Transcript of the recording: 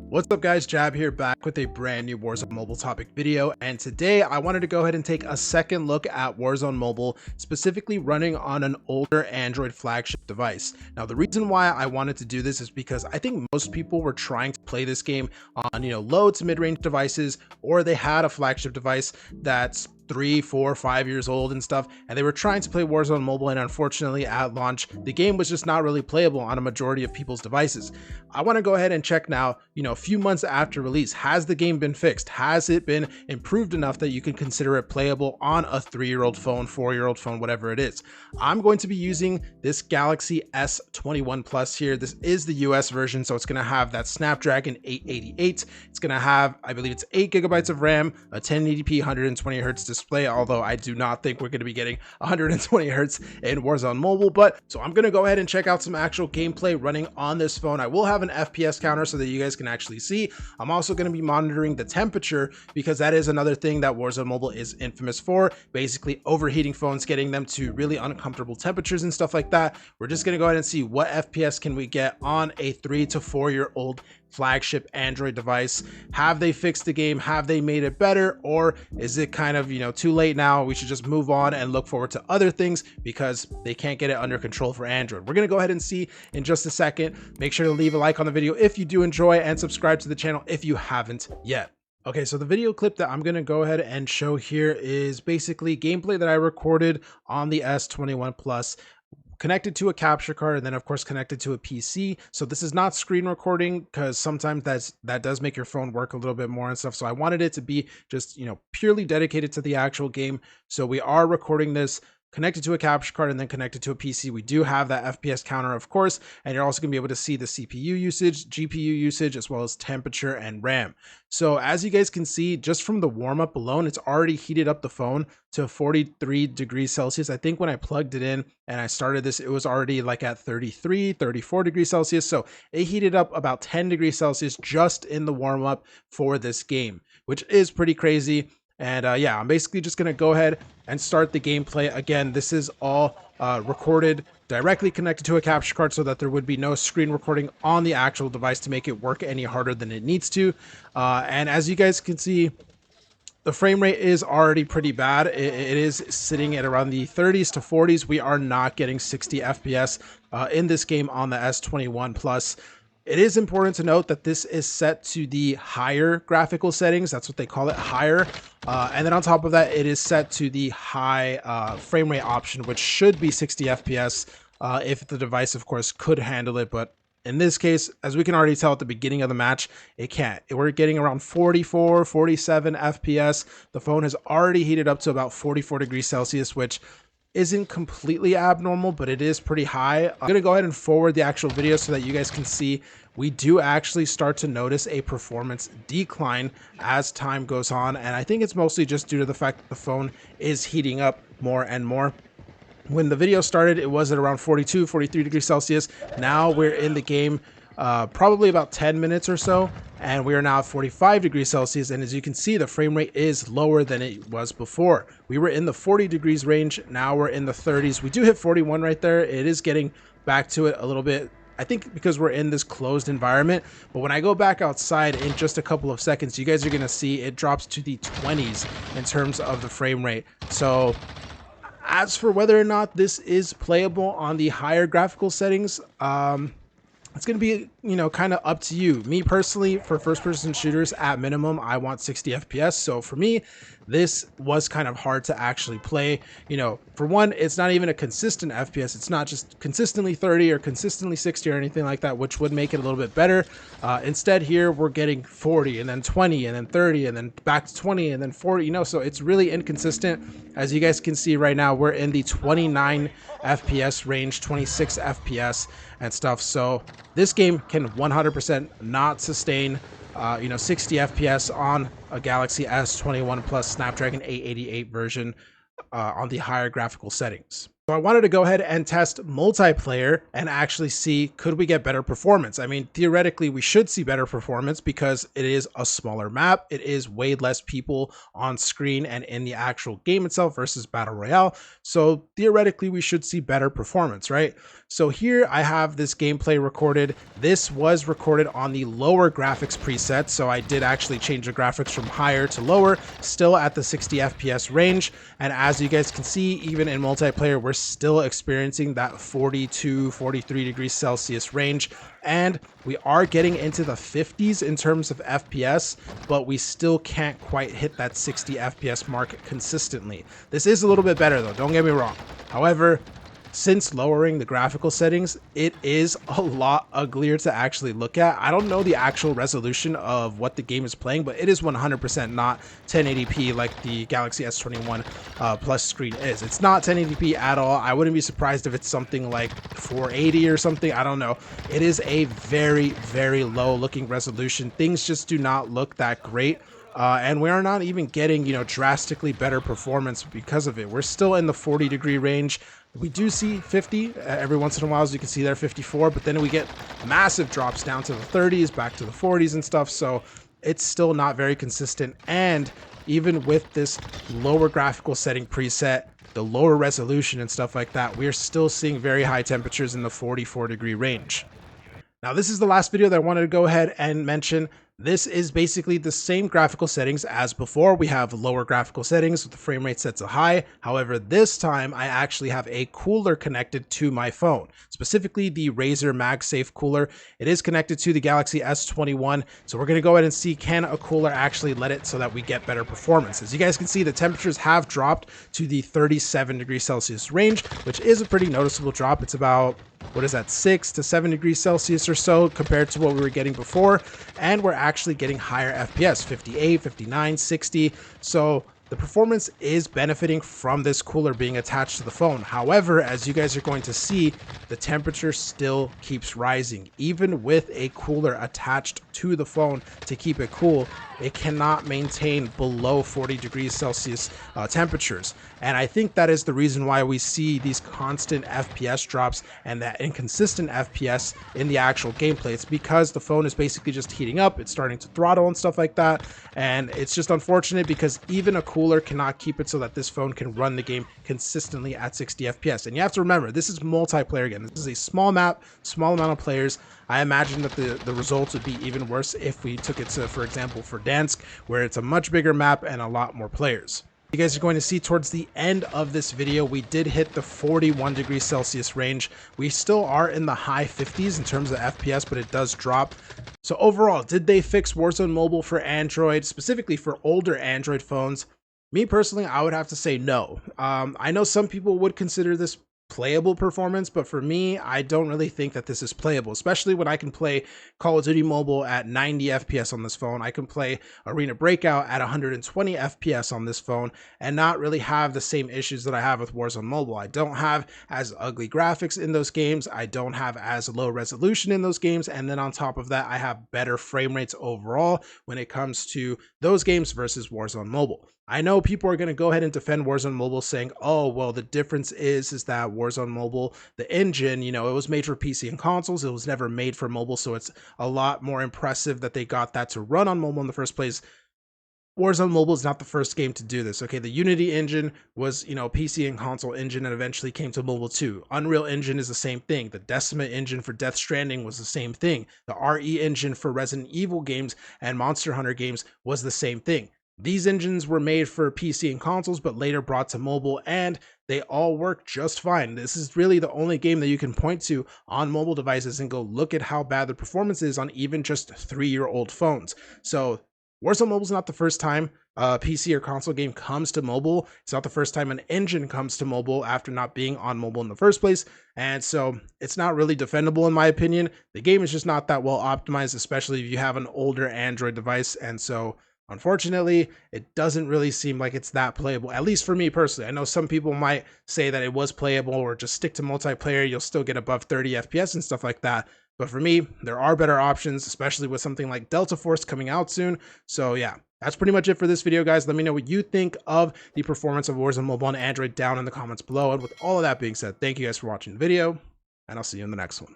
What's up guys, Jab here, back with a brand new Warzone Mobile topic video, and today I wanted to go ahead and take a second look at Warzone Mobile, specifically running on an older Android flagship device. Now the reason why I wanted to do this is because I think most people were trying to play this game on low to mid-range devices, or they had a flagship device that's 3, 4, 5 years old and stuff, and they were trying to play Warzone Mobile, and unfortunately at launch the game was just not really playable on a majority of people's devices. I want to go ahead and check now, a few months after release, has the game been fixed? Has it been improved enough that you can consider it playable on a 3-year-old phone, 4-year-old phone, whatever it is? I'm going to be using this Galaxy S21 Plus here. This is the US version, so it's going to have that Snapdragon 888. It's going to have, I believe it's 8 gigabytes of RAM, a 1080p 120 hertz display, although I do not think we're going to be getting 120 hertz in Warzone Mobile. But so I'm going to go ahead and check out some actual gameplay running on this phone. I will have an FPS counter so that you guys can actually see. I'm also going to be monitoring the temperature, because that is another thing that Warzone Mobile is infamous for, basically overheating phones, getting them to really uncomfortable temperatures and stuff like that. We're just going to go ahead and see what FPS can we get on a 3 to 4 year old flagship Android device. Have they fixed the game? Have they made it better? Or is it kind of, too late now? We should just move on and look forward to other things because they can't get it under control for Android. We're going to go ahead and see in just a second. Make sure to leave a like on the video if you do enjoy, and subscribe to the channel if you haven't yet. Okay, so the video clip that I'm going to go ahead and show here is basically gameplay that I recorded on the S21 Plus, connected to a capture card, and then of course connected to a PC. So this is not screen recording, because sometimes that does make your phone work a little bit more and stuff. So I wanted it to be just, purely dedicated to the actual game. So we are recording this connected to a capture card and then connected to a PC. We do have that FPS counter, of course, and you're also going to be able to see the CPU usage, GPU usage, as well as temperature and RAM. So as you guys can see, just from the warm up alone, it's already heated up the phone to 43 degrees Celsius. I think when I plugged it in and I started this, it was already like at 33, 34 degrees Celsius. So it heated up about 10 degrees Celsius just in the warm up for this game, which is pretty crazy. And yeah, I'm basically just going to go ahead and start the gameplay. Again, this is all recorded directly connected to a capture card, so that there would be no screen recording on the actual device to make it work any harder than it needs to. And as you guys can see, the frame rate is already pretty bad. It is sitting at around the 30s to 40s. We are not getting 60 FPS in this game on the S21 Plus. It is important to note that this is set to the higher graphical settings. That's what they call it, higher. And then on top of that, it is set to the high frame rate option, which should be 60 FPS if the device, of course, could handle it. But in this case, as we can already tell at the beginning of the match, it can't. We're getting around 44, 47 FPS. The phone has already heated up to about 44 degrees Celsius, which isn't completely abnormal, but it is pretty high. I'm gonna go ahead and forward the actual video so that you guys can see we do actually start to notice a performance decline as time goes on, and I think it's mostly just due to the fact that the phone is heating up more and more. When the video started, it was at around 42, 43 degrees Celsius. Now we're in the game probably about 10 minutes or so, and we are now at 45 degrees Celsius, and as you can see, the frame rate is lower than it was before. We were in the 40 degrees range, now we're in the 30s. We do hit 41 right there. It is getting back to it a little bit, I think because we're in this closed environment. But when I go back outside in just a couple of seconds, you guys are going to see it drops to the 20s in terms of the frame rate. So as for whether or not this is playable on the higher graphical settings, it's going to be, kind of up to you. Me personally, for first-person shooters, at minimum, I want 60 FPS. So for me, this was kind of hard to actually play. For one, it's not even a consistent FPS. It's not just consistently 30 or consistently 60 or anything like that, which would make it a little bit better. Instead, here we're getting 40 and then 20 and then 30 and then back to 20 and then 40. So it's really inconsistent. As you guys can see right now, we're in the 29 FPS range, 26 FPS and stuff. So this game can 100% not sustain 60 FPS on a Galaxy S21 Plus Snapdragon 888 version on the higher graphical settings. So I wanted to go ahead and test multiplayer and actually see, could we get better performance? I mean, theoretically, we should see better performance because it is a smaller map. It is way less people on screen and in the actual game itself versus Battle Royale. So theoretically, we should see better performance, right? So here I have this gameplay recorded. This was recorded on the lower graphics preset. So I did actually change the graphics from higher to lower, still at the 60 FPS range. And as you guys can see, even in multiplayer, we're still experiencing that 42, 43 degrees Celsius range. And we are getting into the 50s in terms of FPS, but we still can't quite hit that 60 FPS mark consistently. This is a little bit better though, don't get me wrong. However, since lowering the graphical settings, it is a lot uglier to actually look at. I don't know the actual resolution of what the game is playing, but it is 100% not 1080p like the Galaxy S21 Plus screen is. It's not 1080p at all. I wouldn't be surprised if it's something like 480 or something. I don't know. It is a very, very low looking resolution. Things just do not look that great. And we are not even getting, drastically better performance because of it. We're still in the 40 degree range. We do see 50 every once in a while, as you can see there, 54, but then we get massive drops down to the 30s, back to the 40s and stuff. So it's still not very consistent. And even with this lower graphical setting preset, the lower resolution and stuff like that, we're still seeing very high temperatures in the 44 degree range. Now, this is the last video that I wanted to go ahead and mention. This is basically the same graphical settings as before. We have lower graphical settings with the frame rate set to high. However, this time I actually have a cooler connected to my phone, specifically the Razer MagSafe cooler. It is connected to the Galaxy S21. So we're going to go ahead and see, can a cooler actually let it so that we get better performance? As you guys can see, the temperatures have dropped to the 37 degrees Celsius range, which is a pretty noticeable drop. It's about, 6 to 7 degrees Celsius or so compared to what we were getting before. And we're actually getting higher FPS, 58, 59, 60. So the performance is benefiting from this cooler being attached to the phone. However, as you guys are going to see, the temperature still keeps rising. Even with a cooler attached to the phone to keep it cool, it cannot maintain below 40 degrees Celsius temperatures. And I think that is the reason why we see these constant FPS drops and that inconsistent FPS in the actual gameplay. It's because the phone is basically just heating up, it's starting to throttle and stuff like that. And it's just unfortunate because even a cooler cannot keep it so that this phone can run the game consistently at 60 FPS. And you have to remember, this is multiplayer again. This is a small map, small amount of players. I imagine that the results would be even worse if we took it to, for example, Verdansk, where it's a much bigger map and a lot more players. You guys are going to see towards the end of this video, we did hit the 41 degrees Celsius range. We still are in the high 50s in terms of FPS, but it does drop. So overall, did they fix Warzone Mobile for Android, specifically for older Android phones? Me personally, I would have to say no. I know some people would consider this playable performance, but for me, I don't really think that this is playable, especially when I can play Call of Duty Mobile at 90 FPS on this phone. I can play Arena Breakout at 120 FPS on this phone and not really have the same issues that I have with Warzone Mobile. I don't have as ugly graphics in those games. I don't have as low resolution in those games. And then on top of that, I have better frame rates overall when it comes to those games versus Warzone Mobile. I know people are going to go ahead and defend Warzone Mobile saying, oh, well, the difference is that Warzone Mobile, the engine, it was made for PC and consoles. It was never made for mobile. So it's a lot more impressive that they got that to run on mobile in the first place. Warzone Mobile is not the first game to do this. Okay, the Unity engine was, PC and console engine and eventually came to mobile too. Unreal Engine is the same thing. The Decima engine for Death Stranding was the same thing. The RE engine for Resident Evil games and Monster Hunter games was the same thing. These engines were made for PC and consoles, but later brought to mobile, and they all work just fine. This is really the only game that you can point to on mobile devices and go, look at how bad the performance is on even just 3-year-old phones. So Warzone Mobile is not the first time a PC or console game comes to mobile. It's not the first time an engine comes to mobile after not being on mobile in the first place. And so it's not really defendable in my opinion. The game is just not that well optimized, especially if you have an older Android device. And so unfortunately, it doesn't really seem like it's that playable, at least for me personally. I know some people might say that it was playable or just stick to multiplayer. You'll still get above 30 FPS and stuff like that. But for me, there are better options, especially with something like Delta Force coming out soon. So yeah, that's pretty much it for this video, guys. Let me know what you think of the performance of Warzone Mobile on Android down in the comments below. And with all of that being said, thank you guys for watching the video, and I'll see you in the next one.